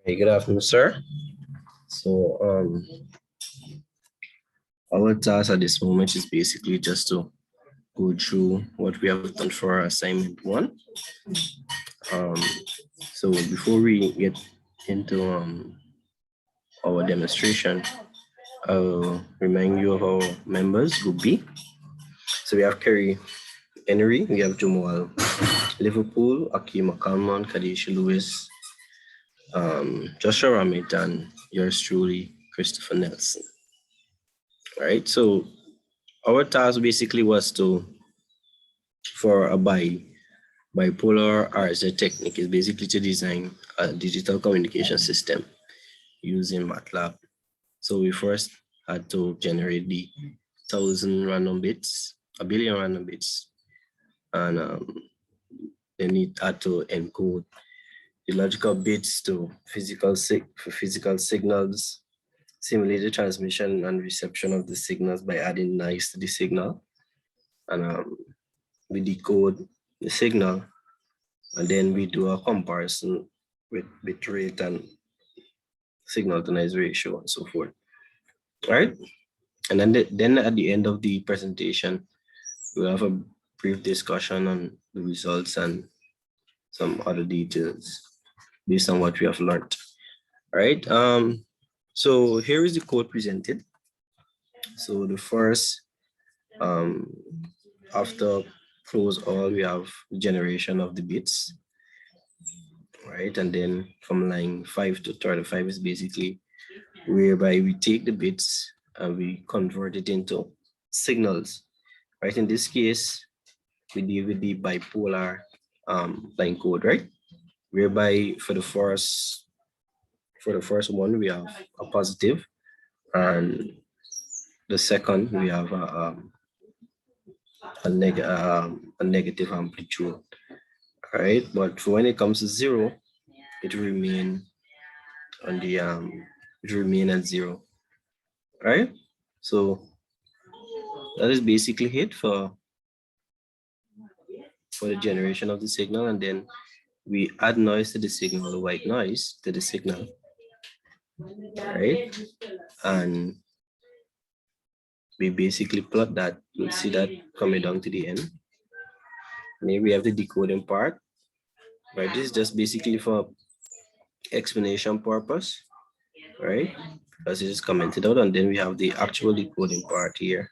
Hey, good afternoon, sir. So, our task at this moment is basically just to go through what we have done for our assignment one. Um, so before we get into our demonstration, I'll remind you of our members, Group B. So we have Kerry Henry, we have Jamal Liverpool, Akeem Kalman, Kadisha Lewis, Joshua Ramit, and yours truly, Christopher Nelson. All right, so our task basically was for a bipolar RZ technique is basically to design a digital communication system using MATLAB. So we first had to generate the 1,000 random bits, a billion random bits, and then it had to encode the logical bits to physical signals, simulate the transmission and reception of the signals by adding noise to the signal, and we decode the signal, and then we do a comparison with bit rate and signal to noise ratio and so forth. All right. And then at the end of the presentation, we'll have a brief discussion on the results and some other details based on what we have learned. All right. So here is the code presented. So the first, after close all, we have generation of the bits, right? And then from line 5 to 35 is basically whereby we take the bits and we convert it into signals, right? In this case, we deal with the bipolar line code, right? Whereby for the first one, we have a positive, and the second, we have a negative amplitude, right? But when it comes to zero, it remain on the it remain at zero, right? So that is basically it for the generation of the signal, and then we add noise to the signal, white noise to the signal, right? And we basically plot that. You'll see that coming down to the end. Maybe we have the decoding part, right? This is just basically for explanation purpose, right? Because it is commented out, and then we have the actual decoding part here,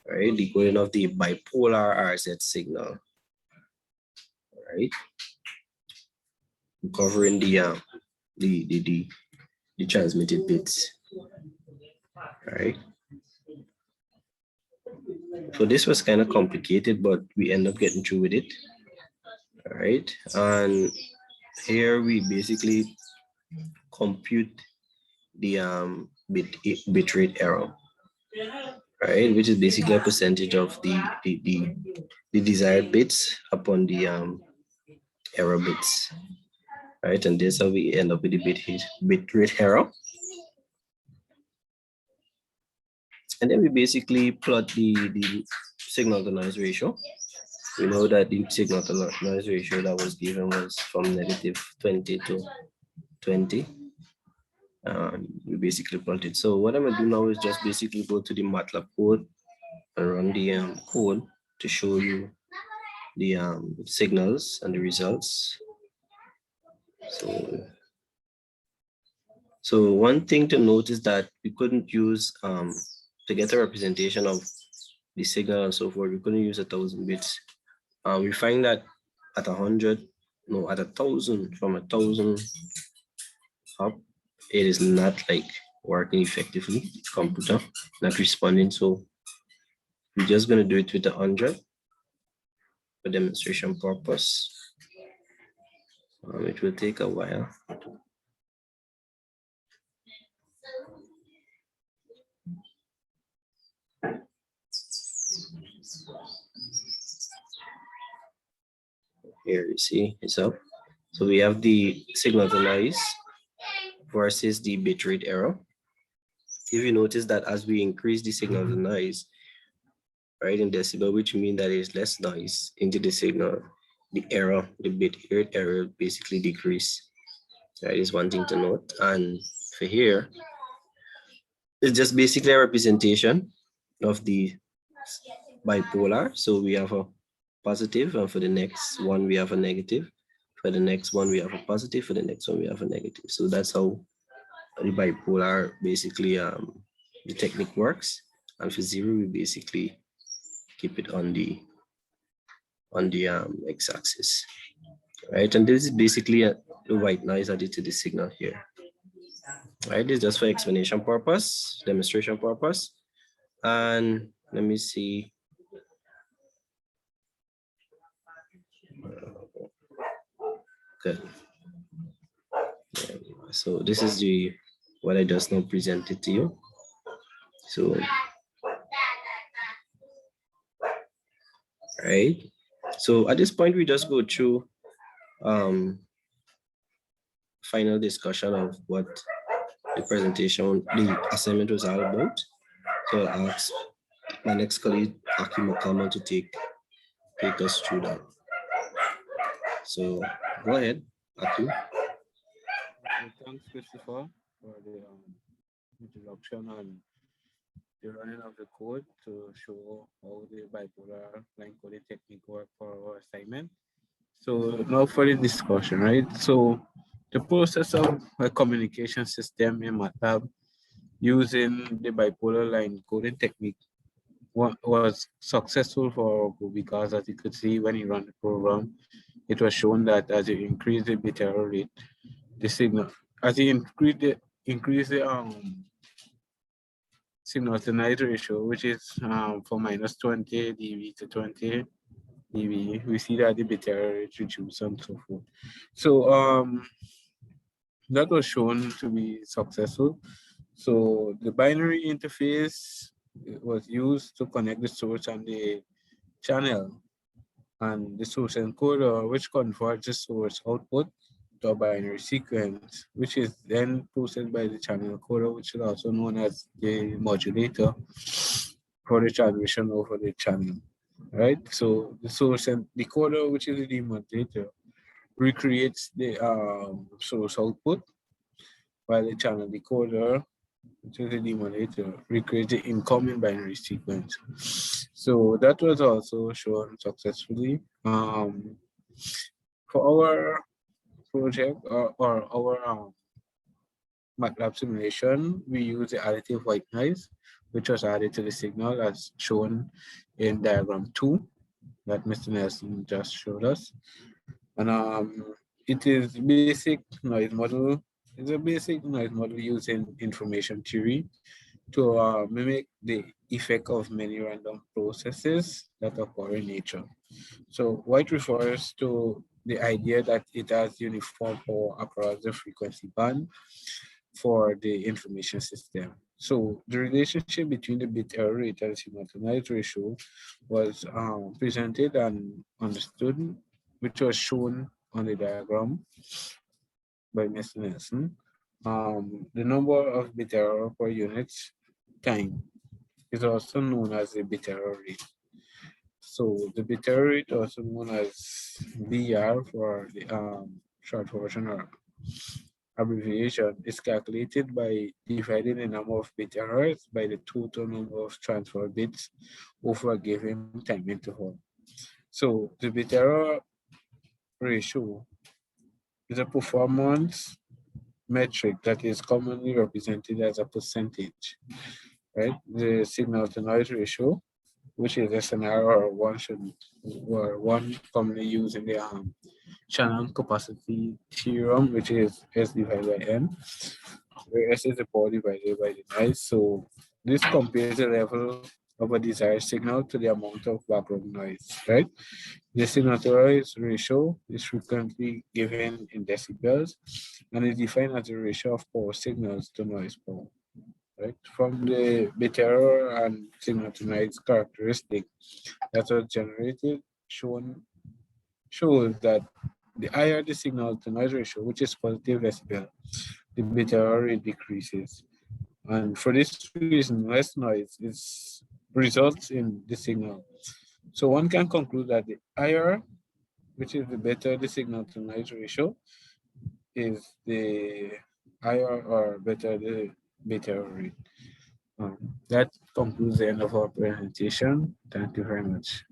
right? Decoding of the bipolar RZ signal, right? Covering the transmitted bits, right? So this was kind of complicated, but we end up getting through with it, all right? And here we basically compute the bit rate error, right? Which is basically a percentage of the desired bits upon the error bits, right? And this is how we end up with the bit rate error. And then we basically plot the signal to noise ratio. We know that the signal to noise ratio that was given was from -20 to 20. We basically plot it. So what I'm gonna do now is just basically go to the MATLAB code and run the code to show you the signals and the results. So one thing to note is that we couldn't use to get a representation of the signal and so forth, we couldn't use 1,000 bits. We find that at 100, no, at 1,000, from 1,000 up, it is not like working effectively, computer, not responding. So we're just gonna do it with 100 for demonstration purpose. It will take a while. Here you see it's up. So we have the signal to noise versus the bitrate error. If you notice that as we increase the signal to noise, right, in decibel, which means that there's less noise into the signal, the error, the bit error basically decrease. That is one thing to note. And for here, it's just basically a representation of the bipolar. So we have a positive, and for the next one we have a negative. For the next one we have a positive. For the next one we have a negative. So that's how the bipolar basically the technique works. And for zero we basically keep it on the x-axis, right? And this is basically the white noise added to the signal here, right? This is just for explanation purpose, demonstration purpose. And let me see. Good. So this is the what I just now presented to you. So, right. So at this point, we just go through final discussion of what the presentation, the assignment was all about. So I'll ask my next colleague, Aki Makama, to take us through that. So go ahead, Aki. Okay, thanks, Christopher, for the introduction and the running of the code to show how the bipolar line coding technique work for our assignment. So now for the discussion, right? So the process of a communication system in MATLAB using the bipolar line coding technique was successful for our group because, as you could see when you run the program, it was shown that as you increase the bit error rate, the signal, as you increase the signal to noise ratio, which is from minus 20 dB to 20 dB, we see that the bit error rate reduces and so forth. So that was shown to be successful. So the binary interface was used to connect the source and the channel, and the source encoder, which converts the source output to a binary sequence, which is then processed by the channel encoder, which is also known as the modulator for the transmission over the channel. Right? So the source and decoder, which is the demodulator, recreates the source output, while the channel decoder, which is the demodulator, recreates the incoming binary sequence. So that was also shown successfully. For our project or our MATLAB simulation, we use the additive white noise, which was added to the signal as shown in diagram 2 that Mr. Nelson just showed us. And it is basic noise model. It's a basic noise model using information theory to mimic the effect of many random processes that occur in nature. So white refers to the idea that it has uniform power across the frequency band for the information system. So the relationship between the bit error rate and signal to noise ratio was presented and understood, which was shown on the diagram by Mr. Nelson. The number of bit error per unit time is also known as the bit error rate. So the bit error rate, also known as BR for the short version or abbreviation, is calculated by dividing the number of bit errors by the total number of transfer bits over a given time interval. So the bit error ratio is a performance metric that is commonly represented as a percentage, right? The signal to noise ratio, which is a scenario one commonly used in the channel capacity theorem, which is S divided by N, where S is the power divided by the noise. So this compares the level of a desired signal to the amount of background noise, right? The signal to noise ratio is frequently given in decibels and is defined as the ratio of power signals to noise power. Right? From the bit error and signal to noise characteristic that was generated shows that the higher the signal to noise ratio, which is positive decibel, the bit error rate decreases. And for this reason, less noise results in the signal. So one can conclude that the higher which is the better the signal to noise ratio, is the higher or better the beta rate. That concludes the end of our presentation. Thank you very much.